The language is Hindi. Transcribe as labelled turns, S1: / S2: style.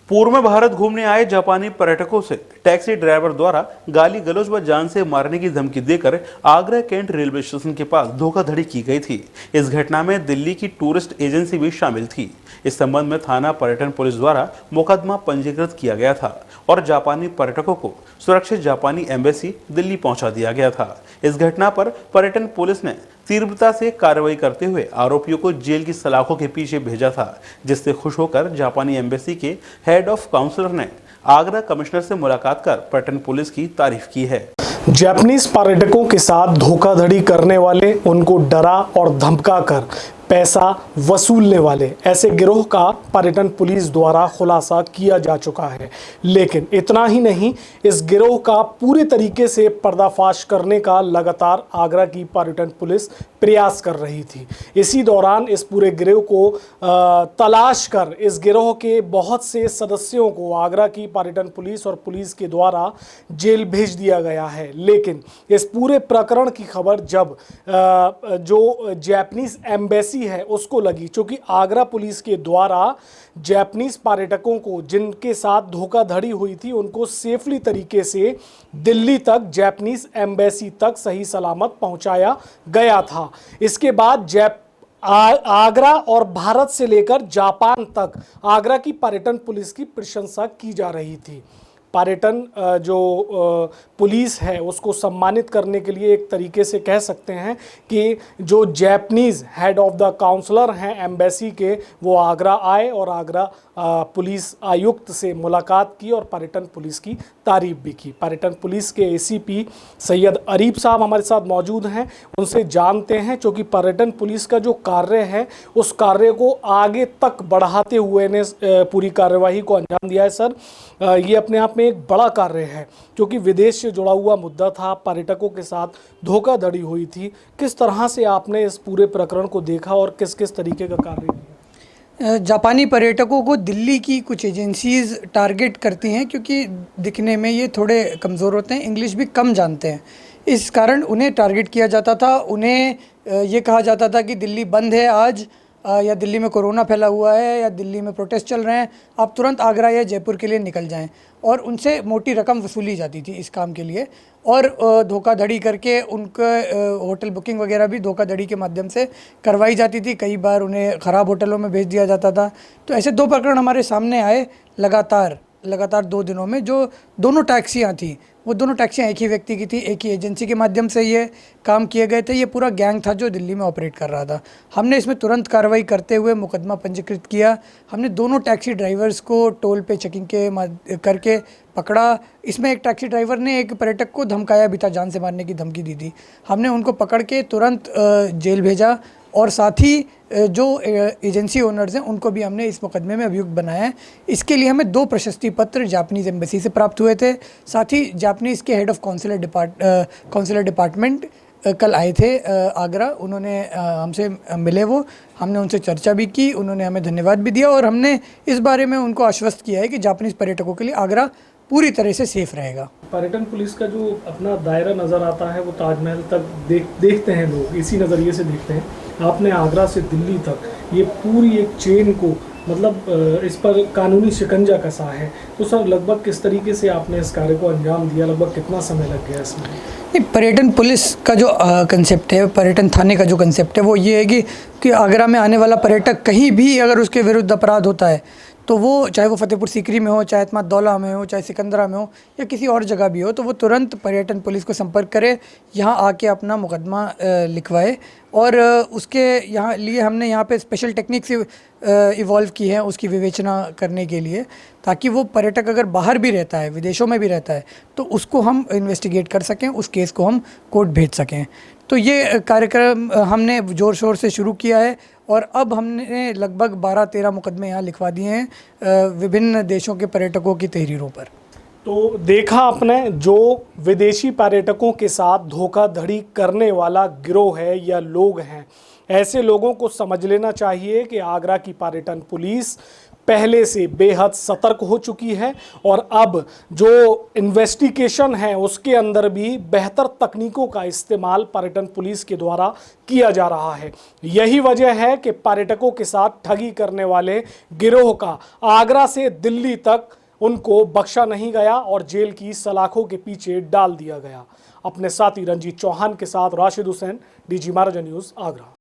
S1: पूर्व में भारत घूमने आए जापानी पर्यटकों से टैक्सी ड्राइवर द्वारा गाली गलौज व जान से मारने की धमकी देकर आगरा कैंट रेलवे स्टेशन के पास धोखाधड़ी की गई थी। इस घटना में दिल्ली की टूरिस्ट एजेंसी भी शामिल थी। इस संबंध में थाना पर्यटन पुलिस द्वारा मुकदमा पंजीकृत किया गया था और जापानी पर्यटकों को सुरक्षित जापानी एम्बेसी दिल्ली पहुंचा दिया गया था। इस घटना पर पर्यटन पुलिस ने तीव्रता से कार्रवाई करते हुए आरोपियों को जेल की सलाखों के पीछे भेजा था, जिससे खुश होकर जापानी एम्बेसी के हेड ऑफ काउंसलर ने आगरा कमिश्नर से मुलाकात कर पर्यटन पुलिस की तारीफ की है।
S2: जापानीज पर्यटकों के साथ धोखाधड़ी करने वाले, उनको डरा और धमका कर पैसा वसूलने वाले ऐसे गिरोह का पर्यटन पुलिस द्वारा खुलासा किया जा चुका है। लेकिन इतना ही नहीं, इस गिरोह का पूरे तरीके से पर्दाफाश करने का लगातार आगरा की पर्यटन पुलिस प्रयास कर रही थी। इसी दौरान इस पूरे गिरोह को तलाश कर इस गिरोह के बहुत से सदस्यों को आगरा की पर्यटन पुलिस और पुलिस के द्वारा जेल भेज दिया गया है। लेकिन इस पूरे प्रकरण की खबर जब जो जापानीज एम्बेसी है उसको लगी, क्योंकि आगरा पुलिस के द्वारा जापानीज पर्यटकों को जिनके साथ धोखाधड़ी हुई थी उनको सेफली तरीके से दिल्ली तक जापानीज एम्बेसी तक सही सलामत पहुंचाया गया था। इसके बाद आगरा और भारत से लेकर जापान तक आगरा की पर्यटन पुलिस की प्रशंसा की जा रही थी। पर्यटन जो पुलिस है उसको सम्मानित करने के लिए एक तरीके से कह सकते हैं कि जो Japanese head of the counsellor हैं एम्बेसी के, वो आगरा आए और आगरा पुलिस आयुक्त से मुलाकात की और पर्यटन पुलिस की तारीफ भी की। पर्यटन पुलिस के एसीपी सैयद अरीफ साहब हमारे साथ मौजूद हैं, उनसे जानते हैं, क्योंकि पर्यटन पुलिस का जो कार्य है उस कार्य को आगे तक बढ़ाते हुए ने पूरी कार्यवाही को अंजाम दिया है। सर, ये अपने आप में एक बड़ा कार्य है, क्योंकि विदेश से जुड़ा हुआ मुद्दा था, पर्यटकों के साथ धोखाधड़ी हुई थी। किस तरह से आपने इस पूरे प्रकरण को देखा और किस किस तरीके का कार्य किया?
S3: जापानी पर्यटकों को दिल्ली की कुछ एजेंसीज़ टारगेट करती हैं, क्योंकि दिखने में ये थोड़े कमज़ोर होते हैं, इंग्लिश भी कम जानते हैं। इस कारण उन्हें टारगेट किया जाता था। उन्हें ये कहा जाता था कि दिल्ली बंद है आज, या दिल्ली में कोरोना फैला हुआ है, या दिल्ली में प्रोटेस्ट चल रहे हैं, आप तुरंत आगरा या जयपुर के लिए निकल जाएं। और उनसे मोटी रकम वसूली जाती थी इस काम के लिए, और धोखाधड़ी करके उनके होटल बुकिंग वगैरह भी धोखाधड़ी के माध्यम से करवाई जाती थी। कई बार उन्हें ख़राब होटलों में भेज दिया जाता था। तो ऐसे दो प्रकरण हमारे सामने आए लगातार 2 दिनों में। जो दोनों टैक्सियाँ थी, वो दोनों टैक्सियाँ एक ही व्यक्ति की थी, एक ही एजेंसी के माध्यम से ये काम किए गए थे। ये पूरा गैंग था जो दिल्ली में ऑपरेट कर रहा था। हमने इसमें तुरंत कार्रवाई करते हुए मुकदमा पंजीकृत किया। हमने दोनों टैक्सी ड्राइवर्स को टोल पे चेकिंग के करके पकड़ा। इसमें एक टैक्सी ड्राइवर ने एक पर्यटक को धमकाया भी था, जान से मारने की धमकी दी थी। हमने उनको पकड़ के तुरंत जेल भेजा, और साथ ही जो एजेंसी ओनर्स हैं उनको भी हमने इस मुकदमे में अभियुक्त बनाया है। इसके लिए हमें 2 प्रशस्ति पत्र जापानीज़ एम्बेसी से प्राप्त हुए थे। साथ ही जापानीज़ के हेड ऑफ काउंसलर डिपार्टमेंट कल आए थे आगरा। उन्होंने हमसे मिले, हमने उनसे चर्चा भी की, उन्होंने हमें धन्यवाद भी दिया, और हमने इस बारे में उनको आश्वस्त किया है कि जापानीज़ पर्यटकों के लिए आगरा पूरी तरह से सेफ रहेगा।
S2: पर्यटन पुलिस का जो अपना दायरा नज़र आता है वो ताजमहल तक देखते हैं लोग, इसी नज़रिए से देखते हैं। आपने आगरा से दिल्ली तक ये पूरी एक चेन को, मतलब इस पर कानूनी शिकंजा कसा है। तो सर, लगभग किस तरीके से आपने इस कार्य को अंजाम दिया, लगभग कितना समय लग गया इसमें?
S3: नहीं, पर्यटन पुलिस का जो कंसेप्ट है, पर्यटन थाने का जो कंसेप्ट है, वो ये है कि आगरा में आने वाला पर्यटक कहीं भी अगर उसके विरुद्ध अपराध होता है, तो वो चाहे वो फतेहपुर सीकरी में हो, चाहे इत्माद-दौला में हो, चाहे सिकंदरा में हो, या किसी और जगह भी हो, तो वो तुरंत पर्यटन पुलिस को संपर्क करे, यहाँ आके अपना मुकदमा लिखवाए। और उसके हमने यहाँ पे स्पेशल टेक्निक्स इवॉल्व की हैं उसकी विवेचना करने के लिए, ताकि वो पर्यटक अगर बाहर भी रहता है, विदेशों में भी रहता है, तो उसको हम इन्वेस्टिगेट कर सकें, उस केस को हम कोर्ट भेज सकें। तो ये कार्यक्रम हमने ज़ोर शोर से शुरू किया है, और अब हमने लगभग 12-13 मुकदमे यहाँ लिखवा दिए हैं विभिन्न देशों के पर्यटकों की तहरीरों पर।
S2: तो देखा आपने, जो विदेशी पर्यटकों के साथ धोखाधड़ी करने वाला गिरोह है या लोग हैं, ऐसे लोगों को समझ लेना चाहिए कि आगरा की पर्यटन पुलिस पहले से बेहद सतर्क हो चुकी है और अब जो इन्वेस्टिगेशन है उसके अंदर भी बेहतर तकनीकों का इस्तेमाल पर्यटन पुलिस के द्वारा किया जा रहा है। यही वजह है कि पर्यटकों के साथ ठगी करने वाले गिरोह का आगरा से दिल्ली तक उनको बख्शा नहीं गया और जेल की सलाखों के पीछे डाल दिया गया। अपने साथी रंजीत चौहान के साथ राशिद हुसैन, डीजी महाराजा न्यूज़, आगरा।